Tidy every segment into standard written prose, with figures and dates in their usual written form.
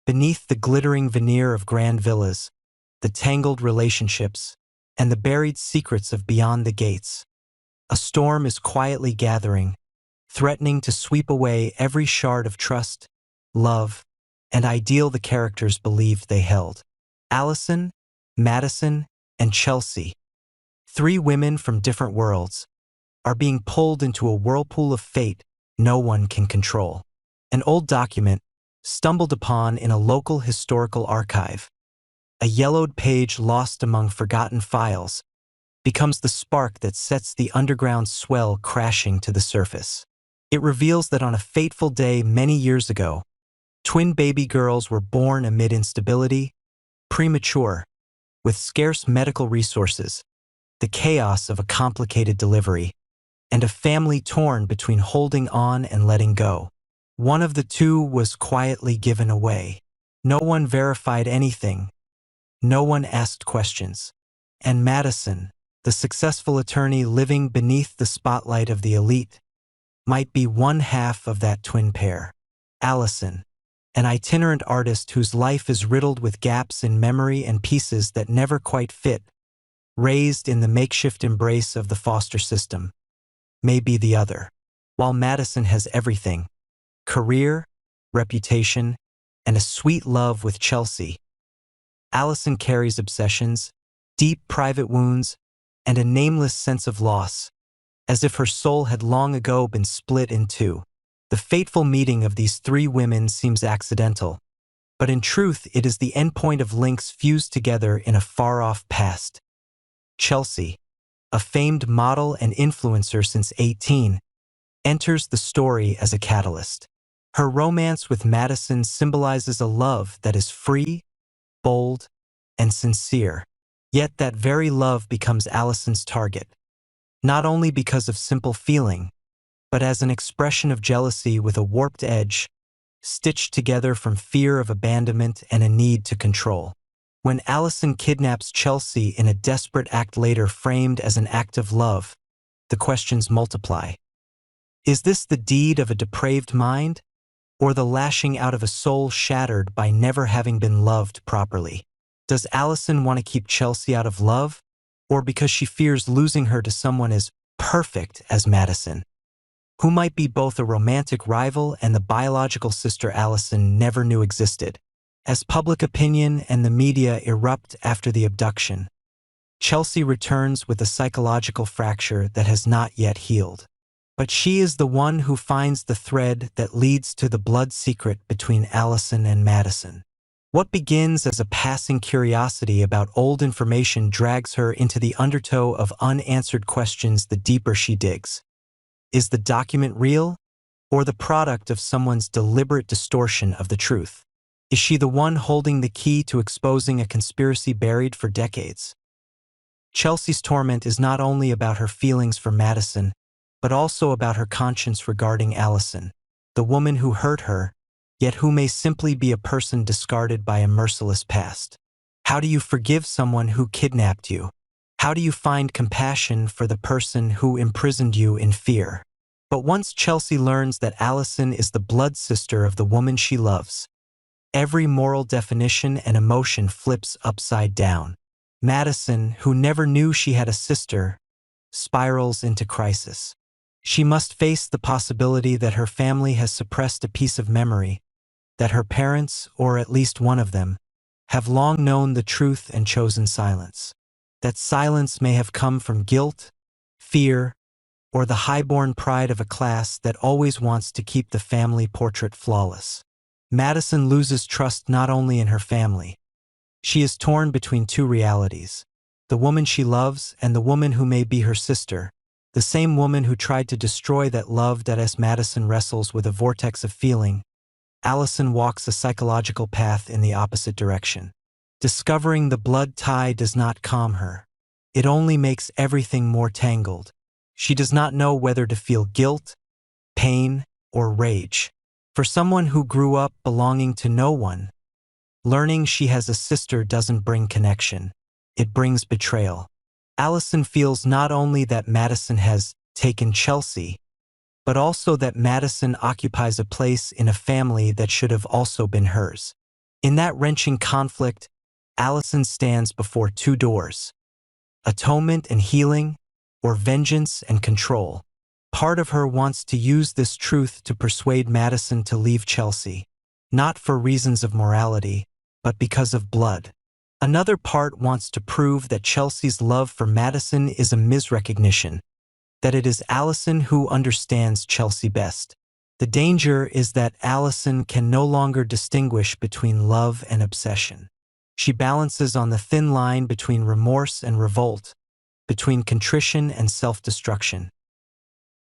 Beneath the glittering veneer of grand villas, the tangled relationships, and the buried secrets of beyond the gates, a storm is quietly gathering, threatening to sweep away every shard of trust, love, and ideal the characters believed they held. Allison, Madison, and Chelsea, three women from different worlds, are being pulled into a whirlpool of fate no one can control. An old document, stumbled upon in a local historical archive, a yellowed page lost among forgotten files, becomes the spark that sets the underground swell crashing to the surface. It reveals that on a fateful day many years ago, twin baby girls were born amid instability, premature, with scarce medical resources, the chaos of a complicated delivery, and a family torn between holding on and letting go. One of the two was quietly given away. No one verified anything. No one asked questions. And Madison, the successful attorney living beneath the spotlight of the elite, might be one half of that twin pair. Allison, an itinerant artist whose life is riddled with gaps in memory and pieces that never quite fit, raised in the makeshift embrace of the foster system, may be the other. While Madison has everything, career, reputation, and a sweet love with Chelsea, Allison carries obsessions, deep private wounds, and a nameless sense of loss, as if her soul had long ago been split in two. The fateful meeting of these three women seems accidental, but in truth it is the endpoint of links fused together in a far-off past. Chelsea, a famed model and influencer since 18, enters the story as a catalyst. Her romance with Madison symbolizes a love that is free, bold, and sincere. Yet that very love becomes Allison's target, not only because of simple feeling, but as an expression of jealousy with a warped edge, stitched together from fear of abandonment and a need to control. When Allison kidnaps Chelsea in a desperate act later framed as an act of love, the questions multiply. Is this the deed of a depraved mind, or the lashing out of a soul shattered by never having been loved properly? Does Allison want to keep Chelsea out of love, or because she fears losing her to someone as perfect as Madison, who might be both a romantic rival and the biological sister Allison never knew existed? As public opinion and the media erupt after the abduction, Chelsea returns with a psychological fracture that has not yet healed. But she is the one who finds the thread that leads to the blood secret between Allison and Madison. What begins as a passing curiosity about old information drags her into the undertow of unanswered questions the deeper she digs. Is the document real, or the product of someone's deliberate distortion of the truth? Is she the one holding the key to exposing a conspiracy buried for decades? Chelsea's torment is not only about her feelings for Madison, but also about her conscience regarding Allison, the woman who hurt her, yet who may simply be a person discarded by a merciless past. How do you forgive someone who kidnapped you? How do you find compassion for the person who imprisoned you in fear? But once Chelsea learns that Allison is the blood sister of the woman she loves, every moral definition and emotion flips upside down. Madison, who never knew she had a sister, spirals into crisis. She must face the possibility that her family has suppressed a piece of memory, that her parents, or at least one of them, have long known the truth and chosen silence. That silence may have come from guilt, fear, or the high-born pride of a class that always wants to keep the family portrait flawless. Madison loses trust not only in her family. She is torn between two realities: the woman she loves and the woman who may be her sister, the same woman who tried to destroy that love that as Madison wrestles with a vortex of feeling. Allison walks a psychological path in the opposite direction. Discovering the blood tie does not calm her. It only makes everything more tangled. She does not know whether to feel guilt, pain, or rage. For someone who grew up belonging to no one, learning she has a sister doesn't bring connection. It brings betrayal. Allison feels not only that Madison has taken Chelsea, but also that Madison occupies a place in a family that should have also been hers. In that wrenching conflict, Allison stands before two doors: atonement and healing, or vengeance and control. Part of her wants to use this truth to persuade Madison to leave Chelsea, not for reasons of morality, but because of blood. Another part wants to prove that Chelsea's love for Madison is a misrecognition, that it is Allison who understands Chelsea best. The danger is that Allison can no longer distinguish between love and obsession. She balances on the thin line between remorse and revolt, between contrition and self-destruction.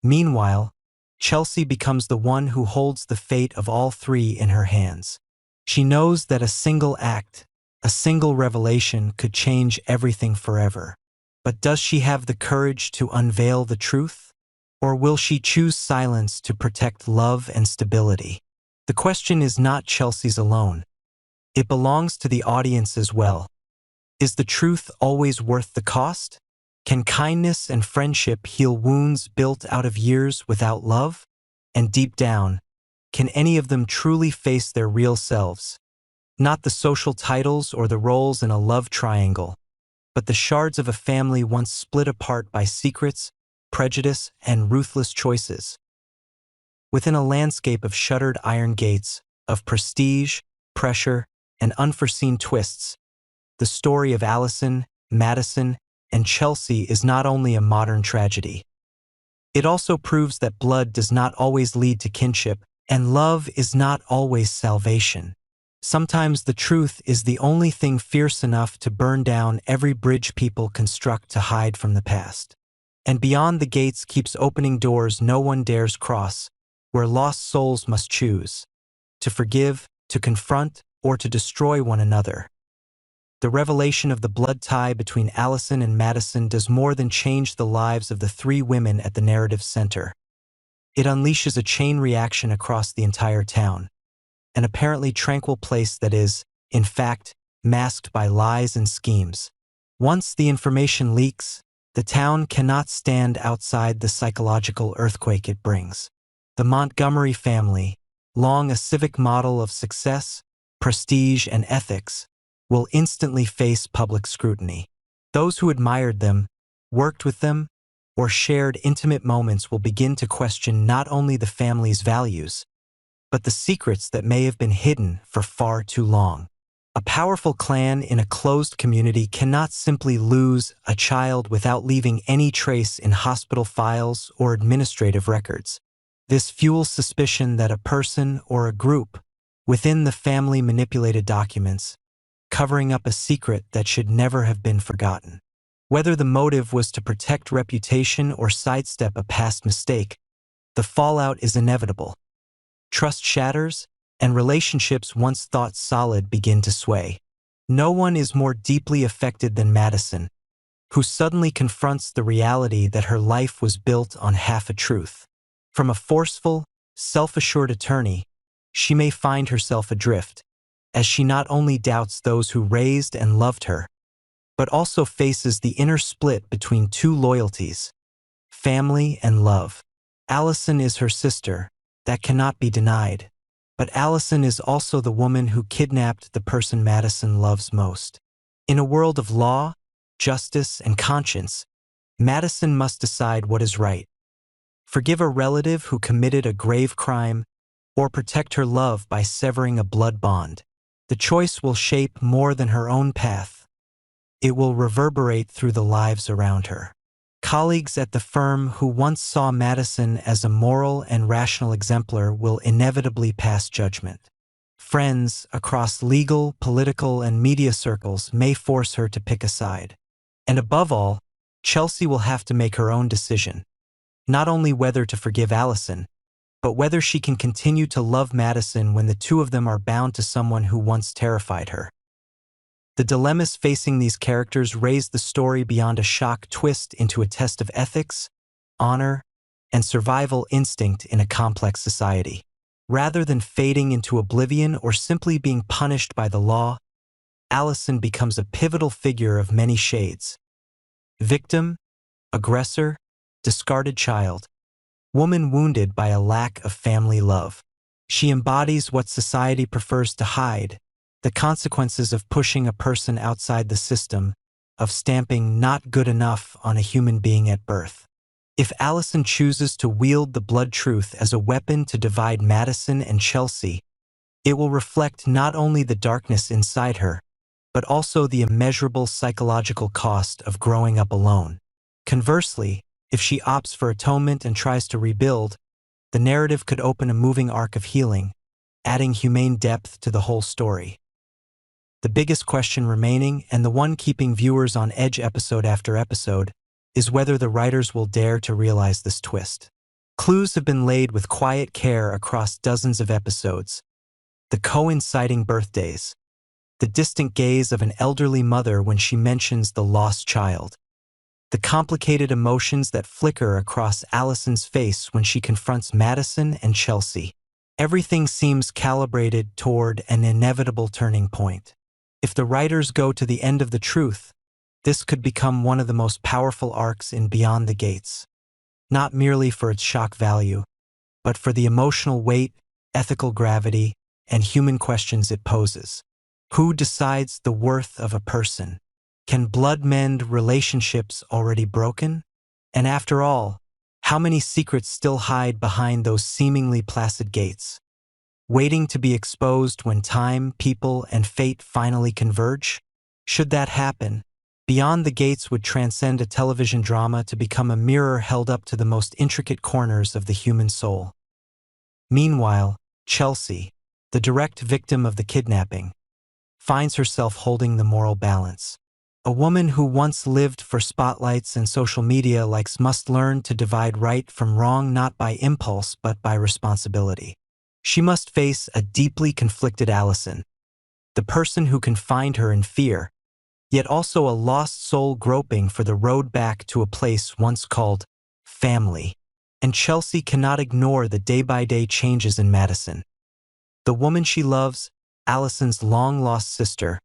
Meanwhile, Chelsea becomes the one who holds the fate of all three in her hands. She knows that a single act, a single revelation could change everything forever. But does she have the courage to unveil the truth? Or will she choose silence to protect love and stability? The question is not Chelsea's alone. It belongs to the audience as well. Is the truth always worth the cost? Can kindness and friendship heal wounds built out of years without love? And deep down, can any of them truly face their real selves? Not the social titles or the roles in a love triangle, but the shards of a family once split apart by secrets, prejudice, and ruthless choices. Within a landscape of shuttered iron gates, of prestige, pressure, and unforeseen twists, the story of Allison, Madison, and Chelsea is not only a modern tragedy. It also proves that blood does not always lead to kinship, and love is not always salvation. Sometimes the truth is the only thing fierce enough to burn down every bridge people construct to hide from the past. And beyond the gates keeps opening doors no one dares cross, where lost souls must choose to forgive, to confront, or to destroy one another. The revelation of the blood tie between Allison and Madison does more than change the lives of the three women at the narrative's center. It unleashes a chain reaction across the entire town, an apparently tranquil place that is, in fact, masked by lies and schemes. Once the information leaks, the town cannot stand outside the psychological earthquake it brings. The Montgomery family, long a civic model of success, prestige, and ethics, will instantly face public scrutiny. Those who admired them, worked with them, or shared intimate moments will begin to question not only the family's values, but the secrets that may have been hidden for far too long. A powerful clan in a closed community cannot simply lose a child without leaving any trace in hospital files or administrative records. This fuels suspicion that a person or a group within the family manipulated documents, covering up a secret that should never have been forgotten. Whether the motive was to protect reputation or sidestep a past mistake, the fallout is inevitable. Trust shatters, and relationships once thought solid begin to sway. No one is more deeply affected than Madison, who suddenly confronts the reality that her life was built on half a truth. From a forceful, self-assured attorney, she may find herself adrift, as she not only doubts those who raised and loved her, but also faces the inner split between two loyalties, family and love. Allison is her sister, that cannot be denied, but Allison is also the woman who kidnapped the person Madison loves most. In a world of law, justice, and conscience, Madison must decide what is right. Forgive a relative who committed a grave crime, or protect her love by severing a blood bond. The choice will shape more than her own path. It will reverberate through the lives around her. Colleagues at the firm who once saw Madison as a moral and rational exemplar will inevitably pass judgment. Friends across legal, political, and media circles may force her to pick a side. And above all, Chelsea will have to make her own decision. Not only whether to forgive Allison, but whether she can continue to love Madison when the two of them are bound to someone who once terrified her. The dilemmas facing these characters raise the story beyond a shock twist into a test of ethics, honor, and survival instinct in a complex society. Rather than fading into oblivion or simply being punished by the law, Allison becomes a pivotal figure of many shades. Victim, aggressor, discarded child, woman wounded by a lack of family love. She embodies what society prefers to hide, the consequences of pushing a person outside the system, of stamping not good enough on a human being at birth. If Allison chooses to wield the blood truth as a weapon to divide Madison and Chelsea, it will reflect not only the darkness inside her, but also the immeasurable psychological cost of growing up alone. Conversely, if she opts for atonement and tries to rebuild, the narrative could open a moving arc of healing, adding humane depth to the whole story. The biggest question remaining, and the one keeping viewers on edge episode after episode, is whether the writers will dare to realize this twist. Clues have been laid with quiet care across dozens of episodes. The coinciding birthdays, the distant gaze of an elderly mother when she mentions the lost child, the complicated emotions that flicker across Allison's face when she confronts Madison and Chelsea. Everything seems calibrated toward an inevitable turning point. If the writers go to the end of the truth, this could become one of the most powerful arcs in Beyond the Gates. Not merely for its shock value, but for the emotional weight, ethical gravity, and human questions it poses. Who decides the worth of a person? Can blood mend relationships already broken? And after all, how many secrets still hide behind those seemingly placid gates, waiting to be exposed when time, people, and fate finally converge? Should that happen, Beyond the Gates would transcend a television drama to become a mirror held up to the most intricate corners of the human soul. Meanwhile, Chelsea, the direct victim of the kidnapping, finds herself holding the moral balance. A woman who once lived for spotlights and social media likes must learn to divide right from wrong not by impulse but by responsibility. She must face a deeply conflicted Allison, the person who can find her in fear, yet also a lost soul groping for the road back to a place once called family. And Chelsea cannot ignore the day-by-day changes in Madison, the woman she loves, Allison's long-lost sister,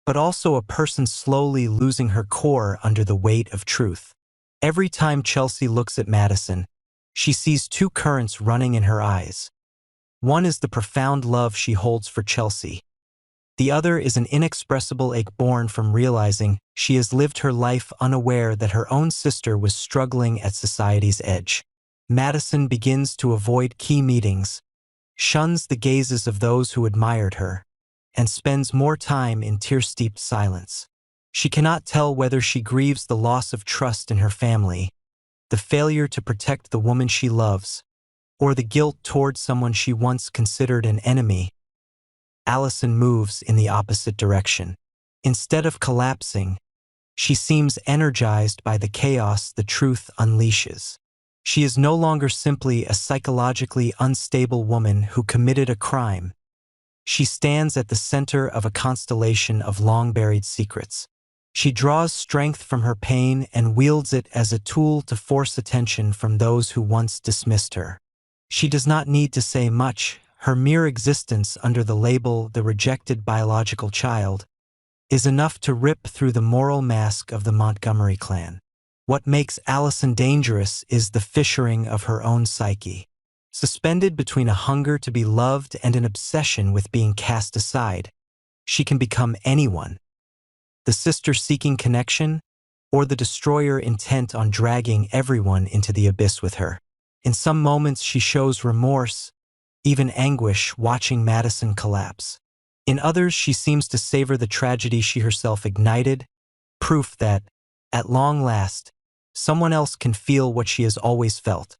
but also a person slowly losing her core under the weight of truth. Every time Chelsea looks at Madison, she sees two currents running in her eyes. One is the profound love she holds for Chelsea. The other is an inexpressible ache born from realizing she has lived her life unaware that her own sister was struggling at society's edge. Madison begins to avoid key meetings, shuns the gazes of those who admired her, and spends more time in tear-steeped silence. She cannot tell whether she grieves the loss of trust in her family, the failure to protect the woman she loves, or the guilt toward someone she once considered an enemy. Allison moves in the opposite direction. Instead of collapsing, she seems energized by the chaos the truth unleashes. She is no longer simply a psychologically unstable woman who committed a crime. She stands at the center of a constellation of long-buried secrets. She draws strength from her pain and wields it as a tool to force attention from those who once dismissed her. She does not need to say much. Her mere existence under the label "the rejected biological child" is enough to rip through the moral mask of the Montgomery clan. What makes Allison dangerous is the fissuring of her own psyche. Suspended between a hunger to be loved and an obsession with being cast aside, she can become anyone: the sister seeking connection, or the destroyer intent on dragging everyone into the abyss with her. In some moments she shows remorse, even anguish, watching Madison collapse. In others she seems to savor the tragedy she herself ignited, proof that, at long last, someone else can feel what she has always felt.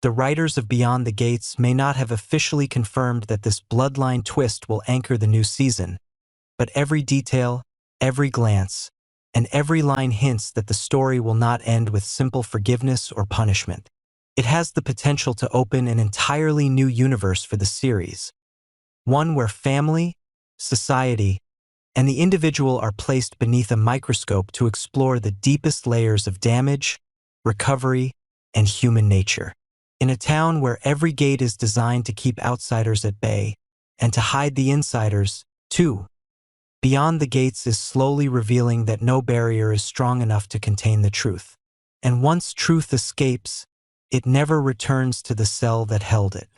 The writers of Beyond the Gates may not have officially confirmed that this bloodline twist will anchor the new season, but every detail, every glance, and every line hints that the story will not end with simple forgiveness or punishment. It has the potential to open an entirely new universe for the series, one where family, society, and the individual are placed beneath a microscope to explore the deepest layers of damage, recovery, and human nature. In a town where every gate is designed to keep outsiders at bay and to hide the insiders, too, Beyond the Gates is slowly revealing that no barrier is strong enough to contain the truth. And once truth escapes, it never returns to the cell that held it.